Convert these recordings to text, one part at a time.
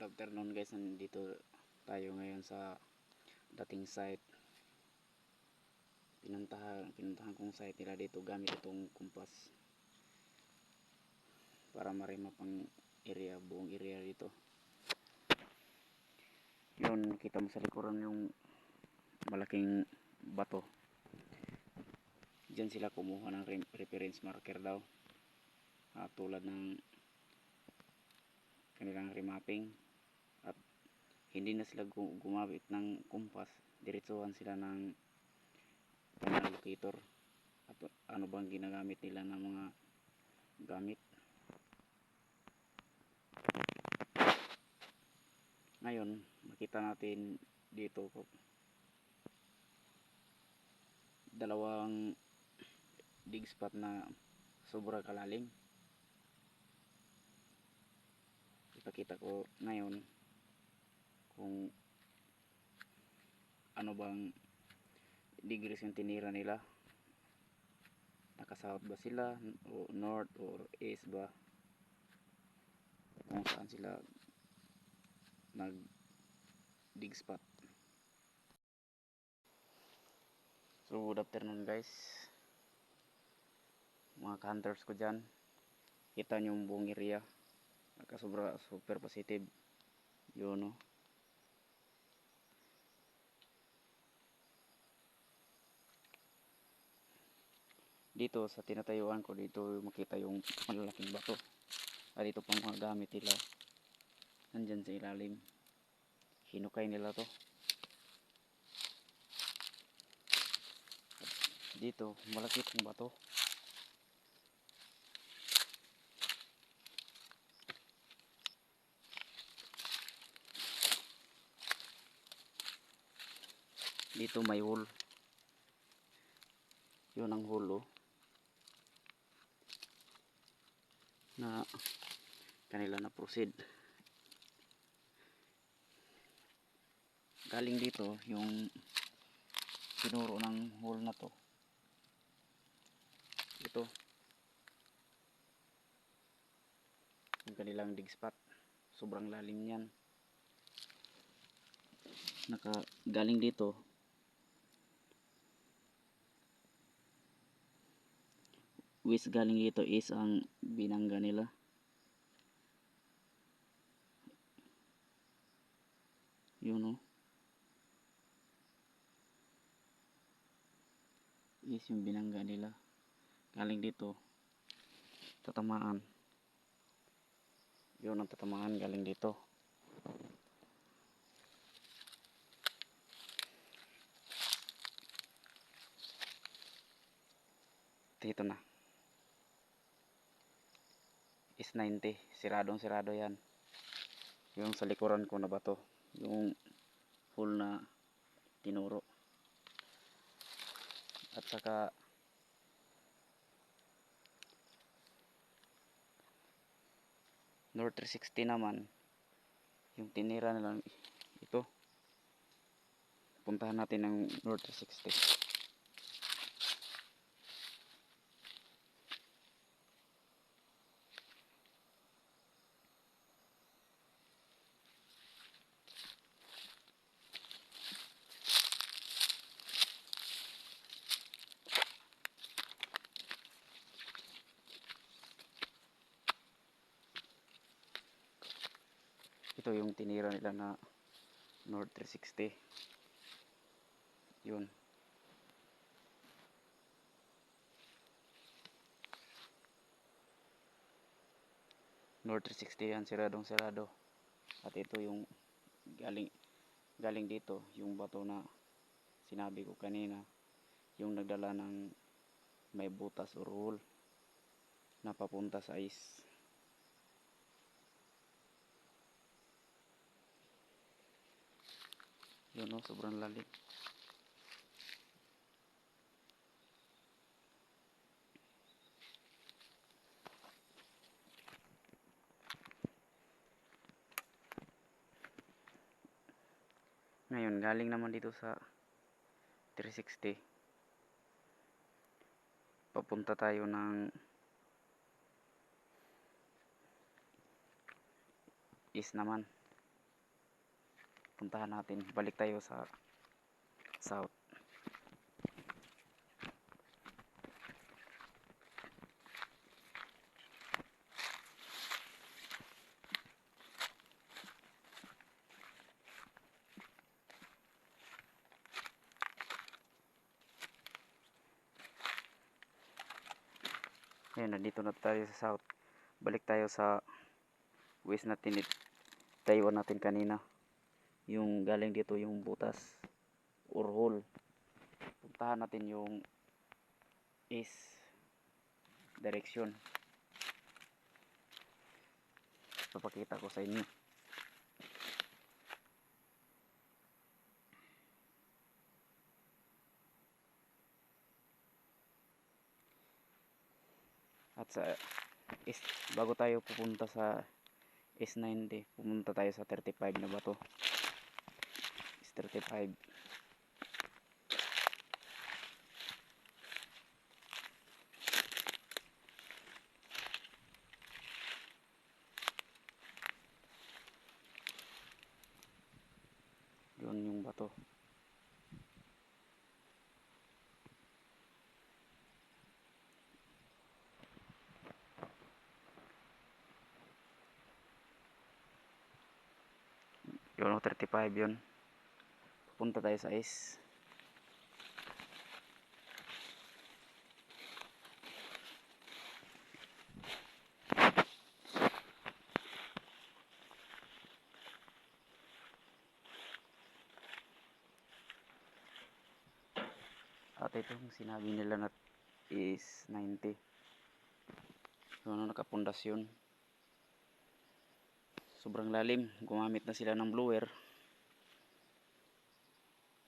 Good afternoon guys, nandito tayo ngayon sa dating site. Pinuntahan kong site nila dito gamit itong kumpas para marima pang area, buong area dito. Yun, kita mo sa likuran yung malaking bato. Diyan sila kumuha ng reference marker daw, tulad ng kanilang remapping. At hindi na sila gumamit ng kumpas, diretsuhan sila ng final locator. At ano bang ginagamit nila ng mga gamit. Ngayon makita natin dito dalawang dig spot na sobra kalalim. Ipakita ko ngayon kung ano bang degrees yung tinira nila, naka-south ba sila o north or east ba, kung saan sila nag dig spot. So good afternoon guys, mga hunters ko dyan. Kita nyo yung buong area, nakasobra, super positive yun, no? Dito sa tinatayuan ko, dito makita yung malalaking bato. At dito pang mga gamit nila nandyan sa ilalim, hinukay nila to. At dito malaki pang bato. Dito may hole, yun ang hole, oh, na kanila na proceed. Galing dito yung tinuro ng hole na to. Ito yung kanilang dig spot, sobrang lalim niyan. Galing dito west, galing dito is ang binangga nila. Yun, no? Is yung binangga nila. Galing dito tatamaan. Yun ang tatamaan, galing dito. Dito na is 90, sirado yan. Yung sa likuran ko na bato, yung full na tinuro. At saka North 360 naman yung tinira nila. Ito, puntahan natin ang North 360. Ito yung tinira nila na North 360. Yun. North 360 yan, sirado. At ito yung galing dito, yung bato na sinabi ko kanina, yung nagdala ng may butas or hole na papunta sa ice. Yun, no? Sobrang lalim. Ngayon galing naman dito sa 360, papunta tayo ng east naman. puntahan natin. Balik tayo sa south. Ayan, nandito na tayo sa south. Balik tayo sa west natin, Taiwan natin kanina. Yung galing dito yung butas or hole. Puntahan natin yung east direction. Papakita ko sa inyo. At sa east, bago tayo pupunta sa S90, pumunta tayo sa 35 na bato. S35. Yun yung bato. Yun, 35 yun. Punta tayo sa S. At itong sinabi nila na is 90. Yun, nakapundasyon. Sobrang lalim. Gumamit na sila ng blower.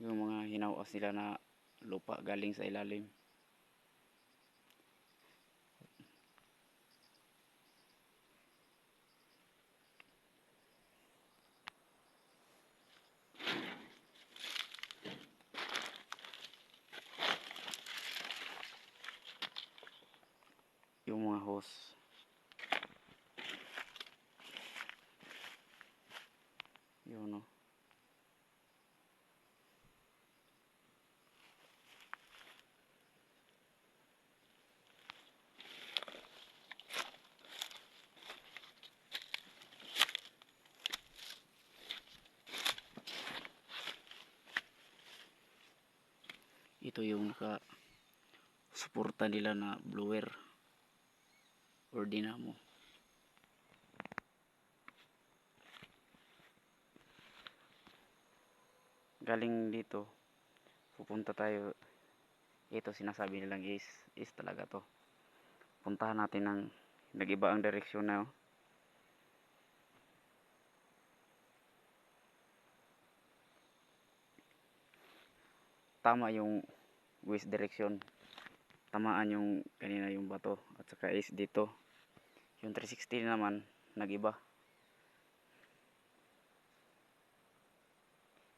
Yung mga hinawas nila na lupa galing sa ilalim. Yung mga hose. Yun, no. Ito yung naka suporta nila na blower or dinamo. Galing dito pupunta tayo. Ito sinasabi nilang is talaga to. Puntahan natin ng nag-iba ang direksyon na. Tama yung west direction. Tamaan yung kanina yung bato at saka is dito. Yung 360 naman nag-iba.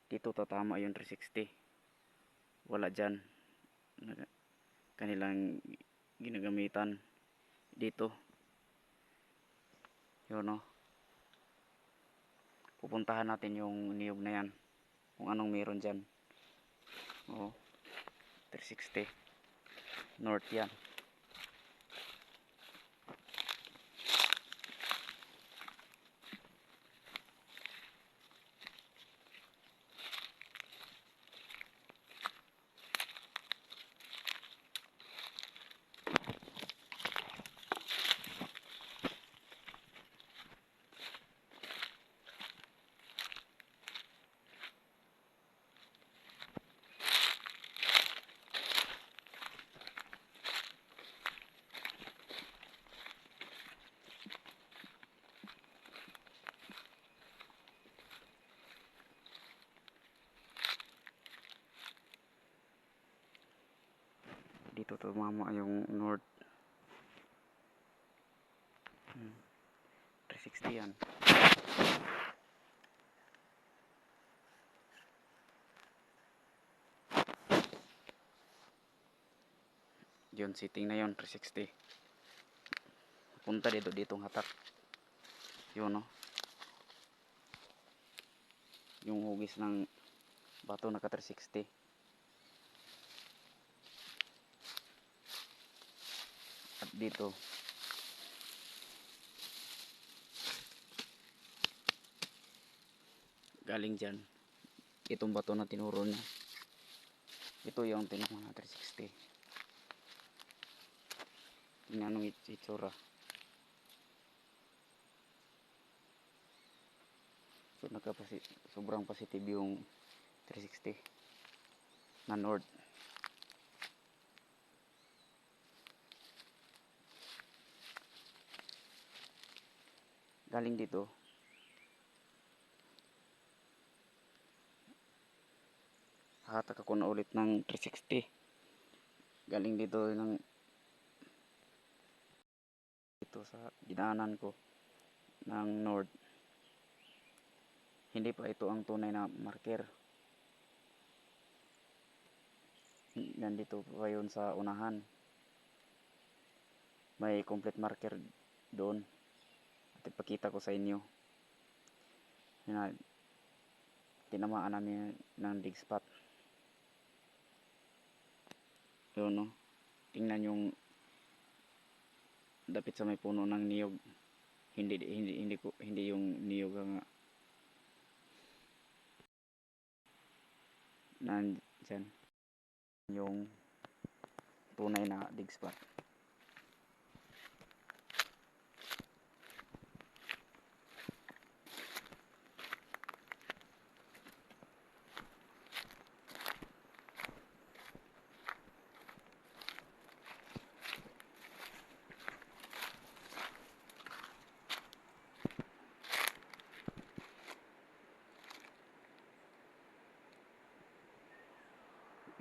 Dito tatama yung 360. Wala dyan. Kanilang ginagamitan dito. Yun, no. Pupuntahan natin yung niyog na yan. Kung anong meron dyan. Oo. 360. North yan. Dito tumama yung north. 360 yan. Yun, sitting na yun, 360. Punta ditong hatak. Yun, no. yung hugis ng bato naka 360. At dito galing dyan itong bato na tinuro niya, ito yung tinuro na 360. Tingnan nung itsura. So sobrang positive yung 360 na north. Galing dito hatak ako na ulit ng 360. Galing dito sa dinaanan ko ng north. Hindi pa ito ang tunay na marker. Nandito pa yun sa unahan. May complete marker doon. At ipakita ko sa inyo. Tinamaan namin ng dig spot. Yun, no? Tingnan yung dapit sa may puno ng niyog. Hindi yung niyog nga nandyan yung tunay na dig spot.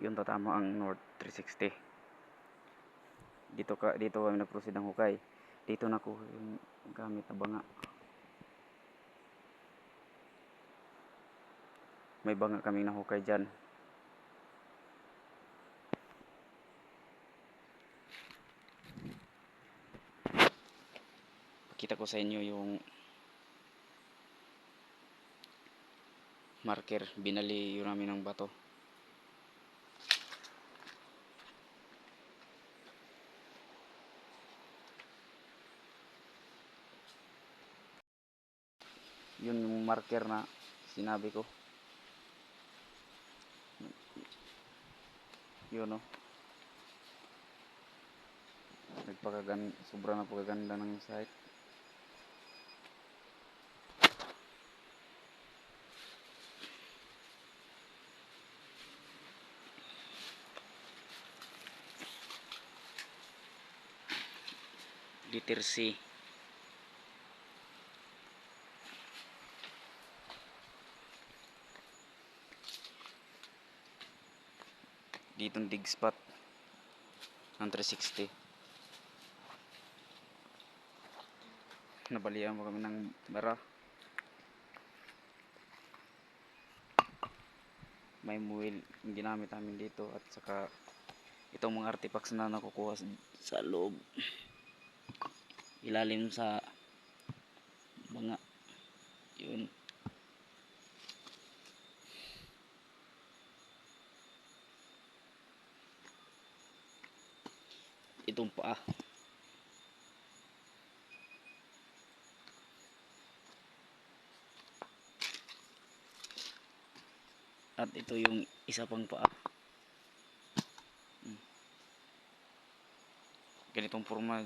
Yun, tatama ang north 360. Dito kami nag-proceed ng hukay. Dito nakuha yung gamit na banga. May banga kaming nahukay dyan. Pakita ko sa inyo yung marker. Binali yun namin ng bato. Yun yung marker na sinabi ko. Yun, no? Sobrang napakaganda ng site. Letter C. Ditong dig spot ng 360. Nabalian mo kami ng bara. May muwil yung ginamit namin dito at saka itong mga artifacts na nakukuha sa loob, ilalim sa banga. Yun. Itong paa. At ito yung isa pang paa. Ganitong forma.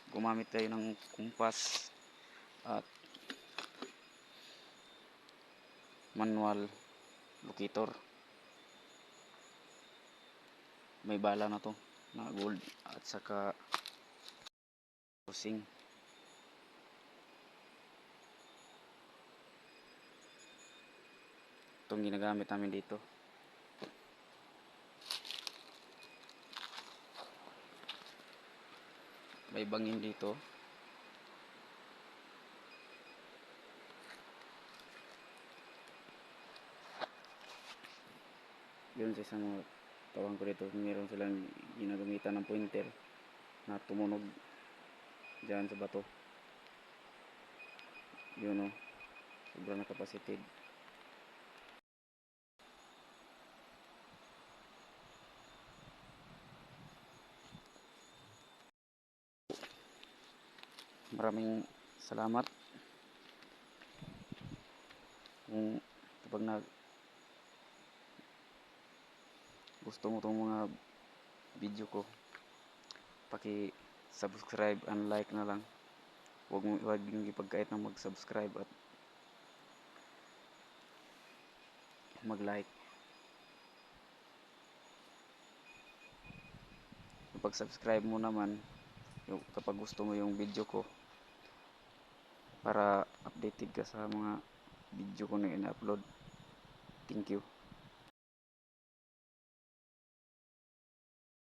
Gumamit tayo ng kumpas at manual locator. May bala na to na gold at saka kusing. Itong ginagamit namin dito. May bangin dito. Yun sa isang tawan ko dito, meron silang ginagamitan ng pointer na tumunog dyan sa bato. Yun o, sobrang na capacited. Maraming salamat kung kapag gusto mo itong mga video ko, paki-subscribe and like na lang. Huwag niyong ipagkait na mag-subscribe at mag-like. Kapag subscribe mo naman, kapag gusto mo yung video ko, para updated ka sa mga video ko na ina-upload. Thank you.